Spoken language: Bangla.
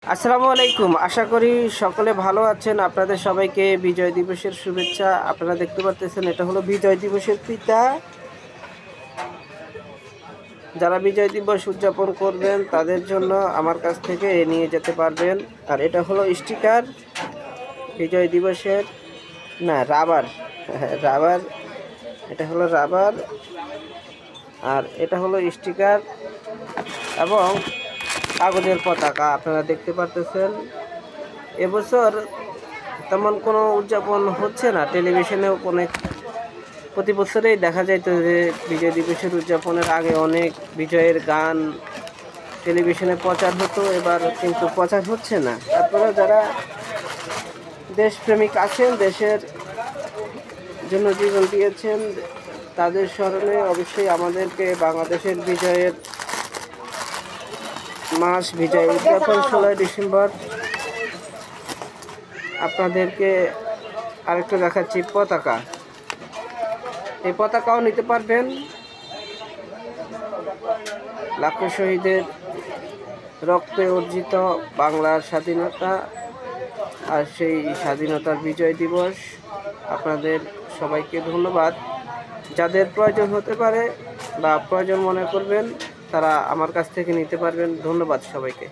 আসসালামু আলাইকুম। আশা করি সকলে ভালো আছেন। আপনাদের সবাইকে বিজয় দিবসের শুভেচ্ছা। আপনারা দেখতে পাচ্ছেন এটা হলো বিজয় দিবসের ফিতা। যারা বিজয় দিবস উদযাপন করবেন তাদের জন্য আমার কাছ থেকে নিয়ে যেতে পারবেন। আর এটা হলো স্টিকার বিজয় দিবসের, না রাবার, রাবার, এটা হলো রাবার। আর এটা হলো স্টিকার এবং কাগজের পতাকা। আপনারা দেখতে পাচ্ছেন এবছর তেমন কোনো উদযাপন হচ্ছে না। টেলিভিশনেও অনেক প্রতি বছরেই দেখা যাইত যে বিজয় দিবসের উদযাপনের আগে অনেক বিজয়ের গান টেলিভিশনে প্রচার হতো, এবার কিন্তু প্রচার হচ্ছে না। তারপরে যারা দেশপ্রেমিক আছেন, দেশের জন্য জীবন দিয়েছেন, তাদের স্মরণে অবশ্যই আমাদেরকে বাংলাদেশের বিজয়ের মাস, বিজয় উদযাপন 16ই ডিসেম্বর। আপনাদেরকে আরেকটু দেখাচ্ছি পতাকা। এই পতাকাও নিতে পারবেন। লাখো শহীদের রক্তে অর্জিত বাংলার স্বাধীনতা, আর সেই স্বাধীনতার বিজয় দিবস। আপনাদের সবাইকে ধন্যবাদ। যাদের প্রয়োজন হতে পারে বা প্রয়োজন মনে করবেন তারা আমার কাছ থেকে নিতে পারবেন। ধন্যবাদ সবাইকে।